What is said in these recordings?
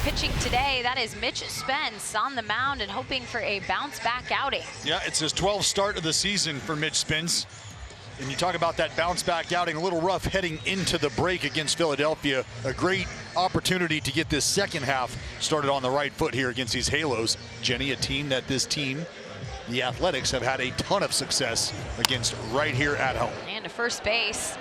pitching today. That is Mitch Spence on the mound and hoping for a bounce-back outing. Yeah, it's his 12th start of the season for Mitch Spence. And you talk about that bounce-back outing, a little rough heading into the break against Philadelphia. A great opportunity to get this second half started on the right foot here against these Halos. Jenny, a team that the Athletics, have had a ton of success against right here at home. And to first base.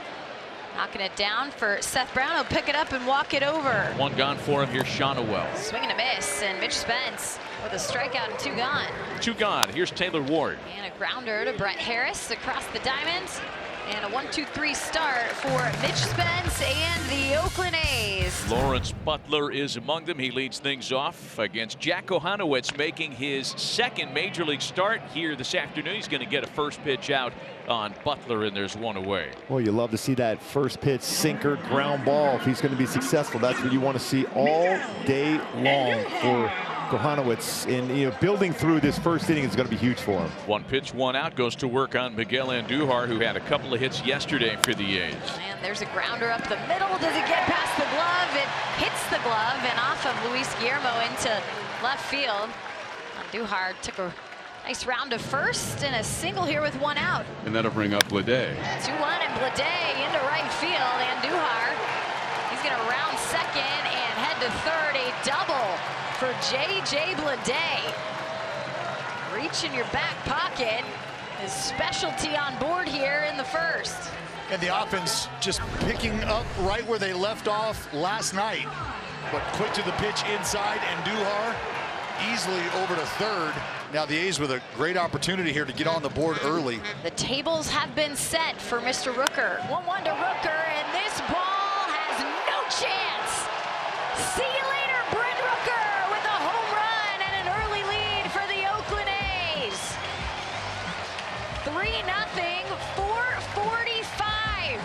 Knocking it down for Seth Brown. He'll pick it up and walk it over. One gone for him here, Shonowell. Swing and a miss, and Mitch Spence with a strikeout and 2 gone. 2 gone. Here's Taylor Ward. And a grounder to Brett Harris across the diamond. And a 1-2-3 start for Mitch Spence and the Oakland A's. Lawrence Butler is among them. He leads things off against Jack Kohanowitz, making his second major league start here this afternoon. He's going to get a first pitch out on Butler, and there's one away. Well, you love to see that first pitch sinker ground ball. If he's going to be successful, that's what you want to see all day long for Kohanowitz. And building through this first inning is going to be huge for him. 1 pitch, 1 out, goes to work on Miguel Andujar, who had a couple of hits yesterday for the A's. And there's a grounder up the middle. Does it get past the glove? It hits the glove and off of Luis Guillermo into left field. Andujar took a nice round to first and a single here with 1 out. And that'll bring up Blade. 2-1 and Blade into right field. Andujar, he's going to round second and head to third. A double for J.J. Blade. Reach in your back pocket. His specialty on board here in the first. And the offense just picking up right where they left off last night. But quick to the pitch inside, and Andujar easily over to third. Now the A's with a great opportunity here to get on the board early. The tables have been set for Mr. Rooker. 1-1 to Rooker, and this ball has no chance. See you later, Brent Rooker, with a home run and an early lead for the Oakland A's. 3-0, 4:45.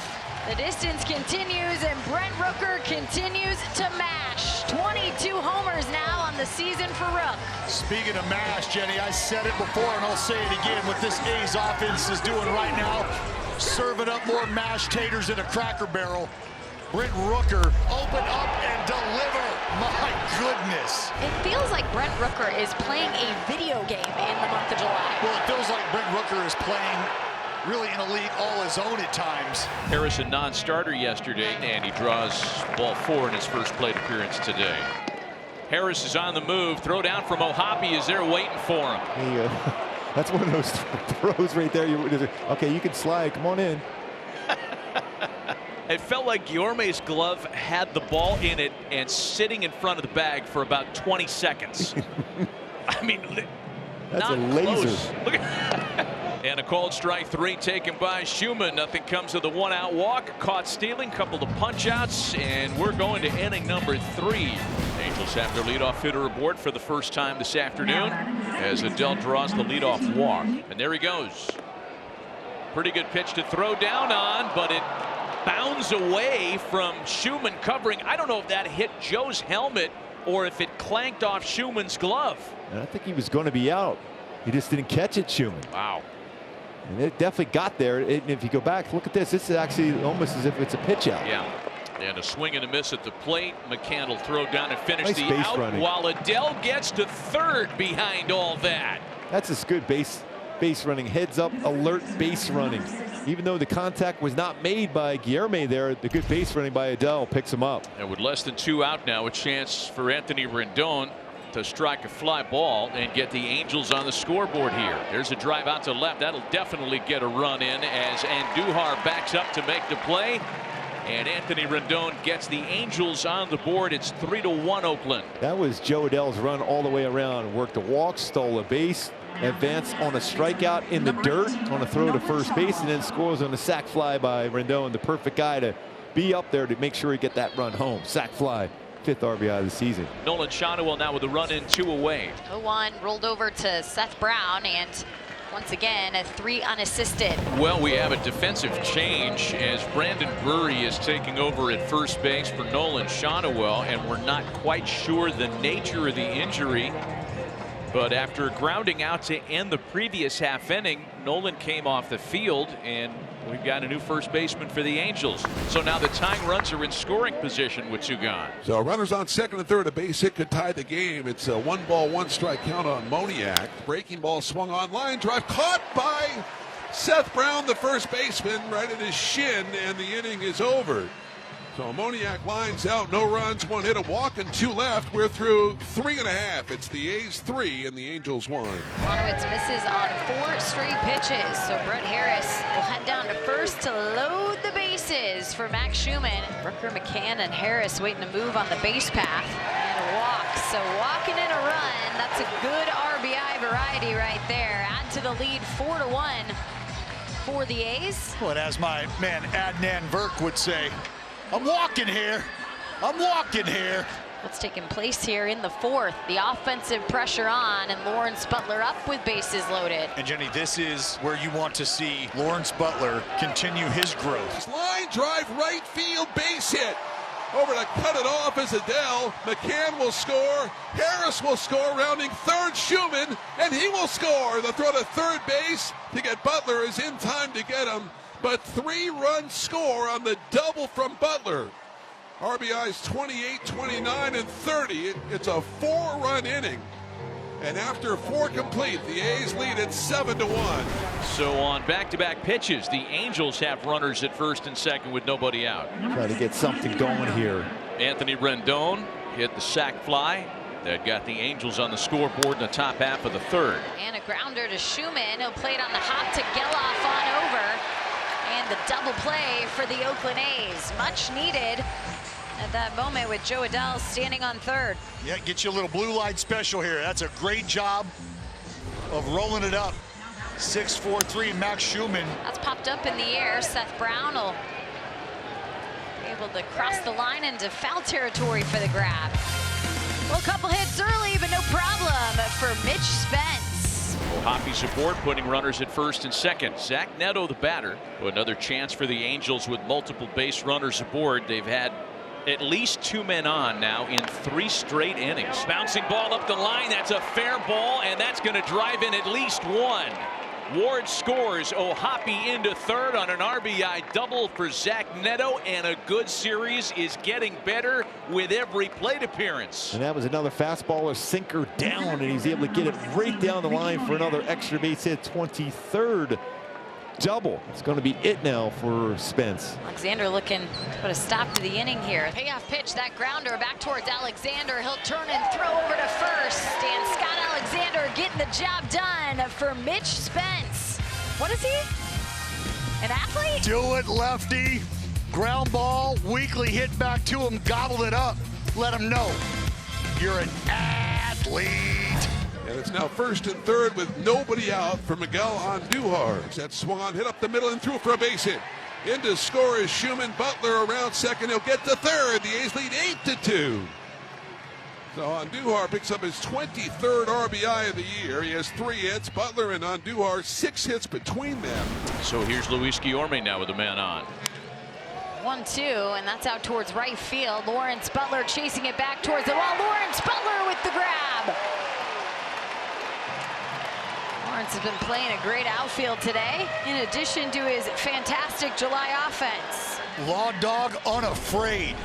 The distance continues, and Brent Rooker continues to mash. 22 homers now on the season for Rook. Speaking of mash, Jenny, I said it before and I'll say it again. What this A's offense is doing right now, serving up more mashed taters in a Cracker Barrel. Brent Rooker, open up and deliver. My goodness. It feels like Brent Rooker is playing a video game in the month of July. Well, it feels like Brent Rooker is playing really in a league all his own at times. Harris a non-starter yesterday, and he draws ball 4 in his first plate appearance today. Harris is on the move. Throw down from Ohapi is there waiting for him. Hey, that's one of those throws right there. Okay, you can slide. Come on in. It felt like Guillermo's glove had the ball in it and sitting in front of the bag for about 20 seconds. I mean, that's not a laser. Close. Look at and a called strike 3 taken by Schumann. Nothing comes of the 1-out walk. Caught stealing, couple of punch outs, and we're going to inning number 3. Angels have their leadoff hitter aboard for the first time this afternoon as Adele draws the leadoff walk. And there he goes. Pretty good pitch to throw down on, but it bounds away from Schumann covering. I don't know if that hit Joe's helmet or if it clanked off Schumann's glove. And I think he was going to be out. He just didn't catch it, Schumann. Wow. And it definitely got there. If you go back, look at this. This is actually almost as if it's a pitch out. Yeah. And a swing and a miss at the plate. McCann will throw down and finish nice the out running. while Adele gets to third behind all that. That's just good base running, heads up, alert base running. Even though the contact was not made by Guillermo there, the good base running by Adele picks him up. And with less than 2 out now, a chance for Anthony Rendon to strike a fly ball and get the Angels on the scoreboard here. There's a drive out to left. That'll definitely get a run in as Andujar backs up to make the play. And Anthony Rendon gets the Angels on the board. It's 3-1 Oakland. That was Joe Adele's run all the way around. Worked a walk, stole a base, advanced on a strikeout in the dirt on a throw to first base, and then scores on a sac fly by Rendon. The perfect guy to be up there to make sure he get that run home. Sac fly. 5th RBI of the season. Nolan Shonowell now with a run in 2 away. 0-1 rolled over to Seth Brown, and once again a 3 unassisted. Well, we have a defensive change as Brandon Drury is taking over at first base for Nolan Shonowell, and we're not quite sure the nature of the injury. But after grounding out to end the previous half inning, Nolan came off the field and we've got a new first baseman for the Angels. So now the tying runs are in scoring position with two gone. So runners on second and third. A base hit could tie the game. It's a 1-ball, 1-strike count on Moniak. Breaking ball swung on, line drive caught by Seth Brown, the first baseman, right at his shin, and the inning is over. So Moniak lines out, no runs, 1 hit, a walk, and 2 left. We're through 3.5. It's the A's 3 and the Angels 1. Monowitz misses on 4 straight pitches. So Brett Harris will head down to first to load the bases for Max Schumann. Brooker, McCann, and Harris waiting to move on the base path. And a walk. So walking in a run, that's a good RBI variety right there. Add to the lead 4-1 for the A's. Well, as my man Adnan Verk would say, I'm walking here. I'm walking here. What's taking place here in the 4th? The offensive pressure on, and Lawrence Butler up with bases loaded. And Jenny, this is where you want to see Lawrence Butler continue his growth. Line drive, right field, base hit. Over to cut it off is Adele. McCann will score. Harris will score, rounding third Schumann, and he will score. The throw to third base to get Butler is in time to get him. But 3-run score on the double from Butler. RBIs 28, 29, and 30. It's a 4-run inning. And after 4 complete, the A's lead at 7-1. So on back-to-back pitches, the Angels have runners at first and second with nobody out. Try to get something going here. Anthony Rendon hit the sac fly. That got the Angels on the scoreboard in the top half of the 3rd. And a grounder to Schumann. He'll play it on the hop to Geloff on over. And the double play for the Oakland A's. Much needed at that moment with Joe Adele standing on third. Yeah, get you a little blue light special here. That's a great job of rolling it up. 6-4-3, Max Schumann. That's popped up in the air. Seth Brown will be able to cross the line into foul territory for the grab. Well, a couple hits early, but no problem for Mitch Spence. Hoppy support, putting runners at first and second. Zach Neto, the batter. Another chance for the Angels with multiple base runners aboard. They've had at least 2 men on now in 3 straight innings. Bouncing ball up the line. That's a fair ball, and that's going to drive in at least 1. Ward scores. O'Hoppe into third on an RBI double for Zach Neto, and a good series is getting better with every plate appearance. And that was another fastball or sinker down, and he's able to get it right down the line for another extra base hit. 23rd double. It's going to be it now for Spence. Alexander looking to put a stop to the inning here. Payoff pitch, that grounder back towards Alexander. He'll turn and throw over to first. And Scott Alexander getting the job done for Mitch Spence. What is he? An athlete? Do it, lefty. Ground ball, weakly hit back to him, gobbled it up. Let him know you're an athlete. And it's now first and third with nobody out for Miguel Andujar. That swung on, hit up the middle and threw for a base hit. In to score is Schumann. Butler around second. He'll get to third. The A's lead 8-2. So Andujar picks up his 23rd RBI of the year. He has 3 hits. Butler and Andujar 6 hits between them. So here's Luis Guillorme now with the man on. 1-2, and that's out towards right field. Lawrence Butler chasing it back towards the wall. Lawrence Butler with the grab. Lawrence has been playing a great outfield today, in addition to his fantastic July offense. Law dog unafraid.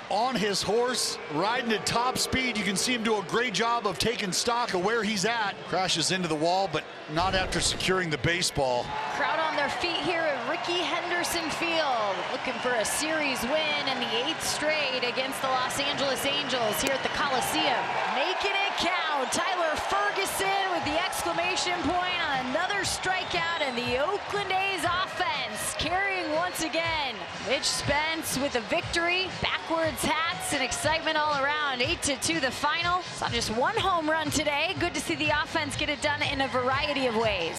On his horse, riding at top speed. You can see him do a great job of taking stock of where he's at. Crashes into the wall, but not after securing the baseball. Crowd on their feet here at Rickey Henderson Field, looking for a series win in the 8th straight against the Los Angeles Angels here at the Coliseum. Making it count, Tyler Ferguson with the exclamation point on another strikeout, and the Oakland A's offense carrying once again. Mitch Spence with a victory, backwards hats and excitement all around. 8-2 the final. Saw just 1 home run today. Good to see the offense get it done in a variety of ways.